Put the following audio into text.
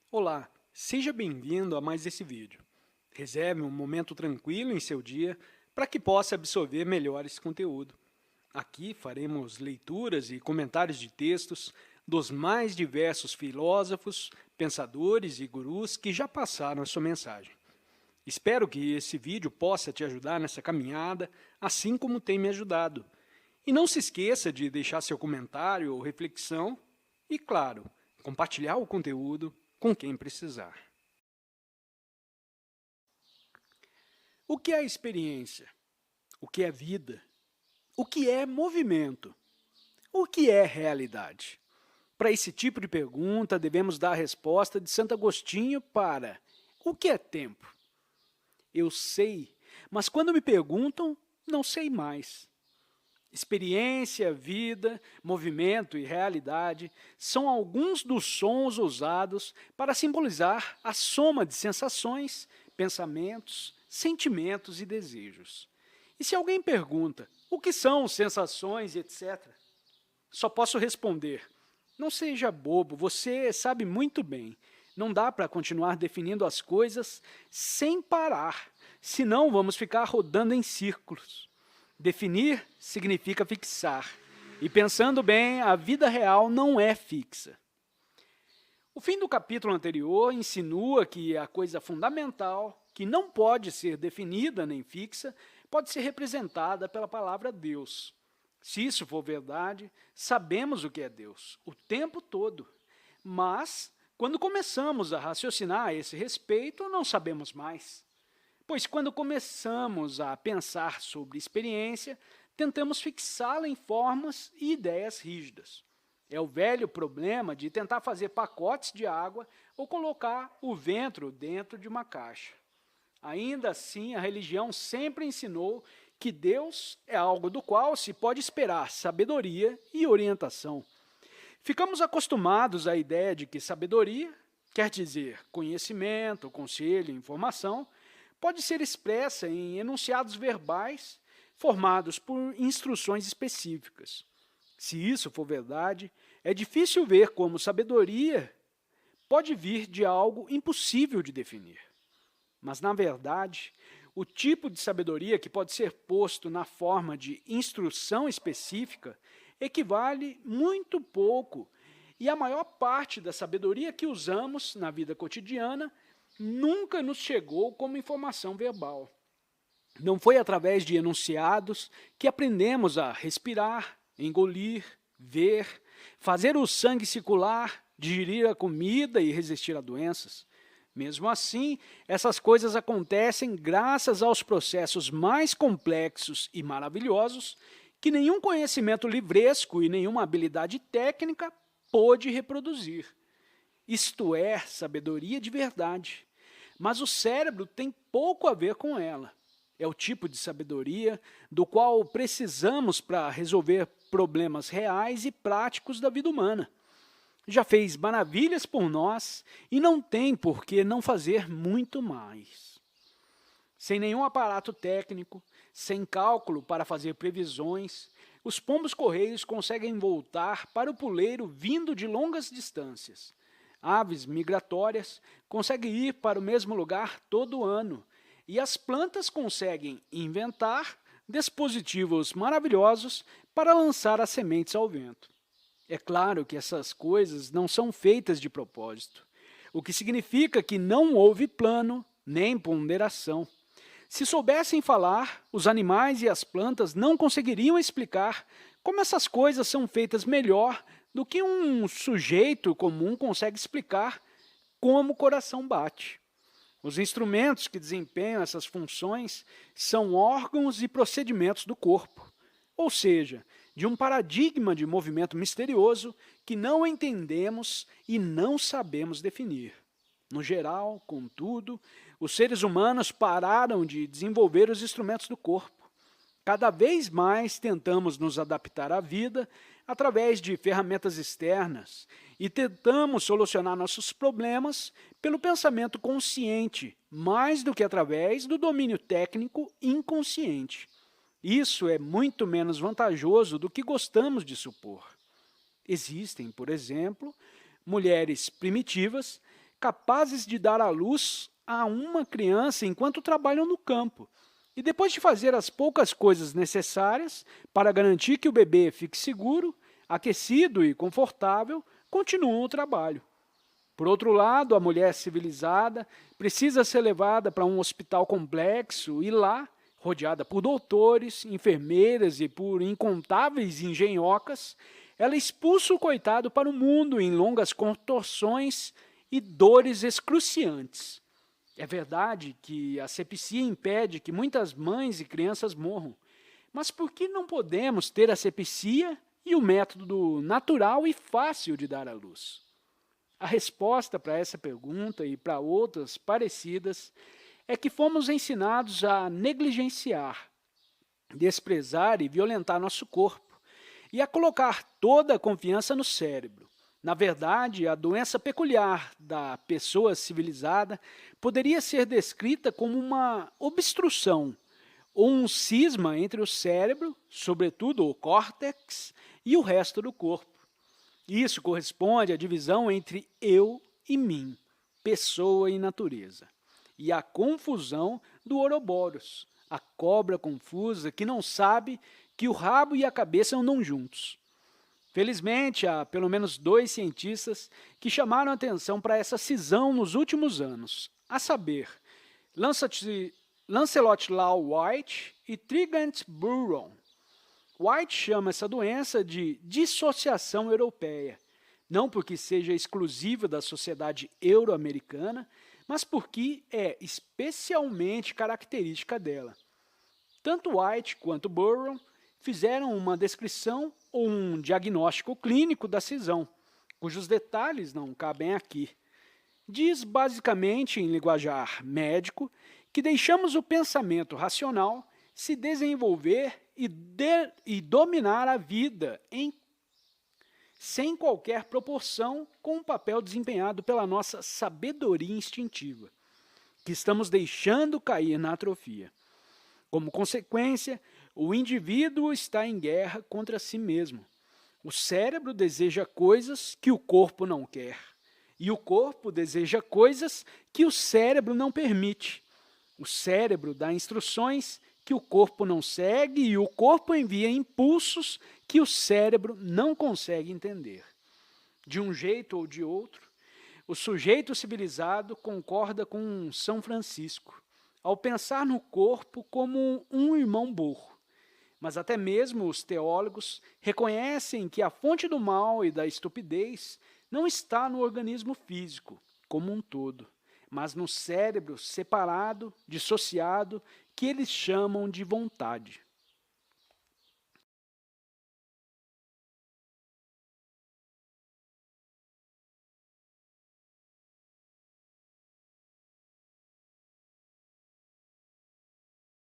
Olá, seja bem-vindo a mais esse vídeo. Reserve um momento tranquilo em seu dia para que possa absorver melhor esse conteúdo. Aqui faremos leituras e comentários de textos dos mais diversos filósofos, pensadores e gurus que já passaram a sua mensagem. Espero que esse vídeo possa te ajudar nessa caminhada, assim como tem me ajudado. E não se esqueça de deixar seu comentário ou reflexão e, claro, compartilhar o conteúdo com quem precisar. O que é experiência? O que é vida? O que é movimento? O que é realidade? Para esse tipo de pergunta, devemos dar a resposta de Santo Agostinho para o que é tempo? Eu sei, mas quando me perguntam, não sei mais. Experiência, vida, movimento e realidade são alguns dos sons usados para simbolizar a soma de sensações, pensamentos, sentimentos e desejos. E se alguém pergunta o que são sensações e etc., só posso responder: não seja bobo, você sabe muito bem. Não dá para continuar definindo as coisas sem parar, senão vamos ficar rodando em círculos. Definir significa fixar, e pensando bem, a vida real não é fixa. O fim do capítulo anterior insinua que a coisa fundamental, que não pode ser definida nem fixa, pode ser representada pela palavra Deus. Se isso for verdade, sabemos o que é Deus, o tempo todo. Mas, quando começamos a raciocinar a esse respeito, não sabemos mais. Pois quando começamos a pensar sobre experiência, tentamos fixá-la em formas e ideias rígidas. É o velho problema de tentar fazer pacotes de água ou colocar o vento dentro de uma caixa. Ainda assim, a religião sempre ensinou que Deus é algo do qual se pode esperar sabedoria e orientação. Ficamos acostumados à ideia de que sabedoria, quer dizer conhecimento, conselho, informação, pode ser expressa em enunciados verbais formados por instruções específicas. Se isso for verdade, é difícil ver como sabedoria pode vir de algo impossível de definir. Mas, na verdade, o tipo de sabedoria que pode ser posto na forma de instrução específica equivale muito pouco, e a maior parte da sabedoria que usamos na vida cotidiana nunca nos chegou como informação verbal. Não foi através de enunciados que aprendemos a respirar, engolir, ver, fazer o sangue circular, digerir a comida e resistir a doenças. Mesmo assim, essas coisas acontecem graças aos processos mais complexos e maravilhosos que nenhum conhecimento livresco e nenhuma habilidade técnica pôde reproduzir. Isto é sabedoria de verdade. Mas o cérebro tem pouco a ver com ela. É o tipo de sabedoria do qual precisamos para resolver problemas reais e práticos da vida humana. Já fez maravilhas por nós e não tem por que não fazer muito mais. Sem nenhum aparato técnico, sem cálculo para fazer previsões, os pombos-correios conseguem voltar para o puleiro vindo de longas distâncias. Aves migratórias conseguem ir para o mesmo lugar todo ano, e as plantas conseguem inventar dispositivos maravilhosos para lançar as sementes ao vento. É claro que essas coisas não são feitas de propósito, o que significa que não houve plano nem ponderação. Se soubessem falar, os animais e as plantas não conseguiriam explicar como essas coisas são feitas melhor do que um sujeito comum consegue explicar como o coração bate. Os instrumentos que desempenham essas funções são órgãos e procedimentos do corpo, ou seja, de um paradigma de movimento misterioso que não entendemos e não sabemos definir. No geral, contudo, os seres humanos pararam de desenvolver os instrumentos do corpo. Cada vez mais tentamos nos adaptar à vida através de ferramentas externas e tentamos solucionar nossos problemas pelo pensamento consciente, mais do que através do domínio técnico inconsciente. Isso é muito menos vantajoso do que gostamos de supor. Existem, por exemplo, mulheres primitivas capazes de dar à luz a uma criança enquanto trabalham no campo. E depois de fazer as poucas coisas necessárias para garantir que o bebê fique seguro, aquecido e confortável, continuam o trabalho. Por outro lado, a mulher civilizada precisa ser levada para um hospital complexo e lá, rodeada por doutores, enfermeiras e por incontáveis engenhocas, ela expulsa o coitado para o mundo em longas contorções e dores excruciantes. É verdade que a asepsia impede que muitas mães e crianças morram, mas por que não podemos ter asepsia e o método natural e fácil de dar à luz? A resposta para essa pergunta e para outras parecidas é que fomos ensinados a negligenciar, desprezar e violentar nosso corpo e a colocar toda a confiança no cérebro. Na verdade, a doença peculiar da pessoa civilizada poderia ser descrita como uma obstrução ou um cisma entre o cérebro, sobretudo o córtex, e o resto do corpo. Isso corresponde à divisão entre eu e mim, pessoa e natureza, e à confusão do Ouroboros, a cobra confusa que não sabe que o rabo e a cabeça andam juntos. Felizmente, há pelo menos 2 cientistas que chamaram atenção para essa cisão nos últimos anos, a saber, Lancelot Law White e Trigant Burrow. White chama essa doença de dissociação europeia, não porque seja exclusiva da sociedade euro-americana, mas porque é especialmente característica dela. Tanto White quanto Burrow fizeram uma descrição ou um diagnóstico clínico da cisão, cujos detalhes não cabem aqui. Diz basicamente, em linguajar médico, que deixamos o pensamento racional se desenvolver e dominar a vida sem qualquer proporção com o papel desempenhado pela nossa sabedoria instintiva, que estamos deixando cair na atrofia. Como consequência, o indivíduo está em guerra contra si mesmo. O cérebro deseja coisas que o corpo não quer, e o corpo deseja coisas que o cérebro não permite. O cérebro dá instruções que o corpo não segue e o corpo envia impulsos que o cérebro não consegue entender. De um jeito ou de outro, o sujeito civilizado concorda com São Francisco, ao pensar no corpo como um irmão burro. Mas até mesmo os teólogos reconhecem que a fonte do mal e da estupidez não está no organismo físico como um todo, mas no cérebro separado, dissociado, que eles chamam de vontade.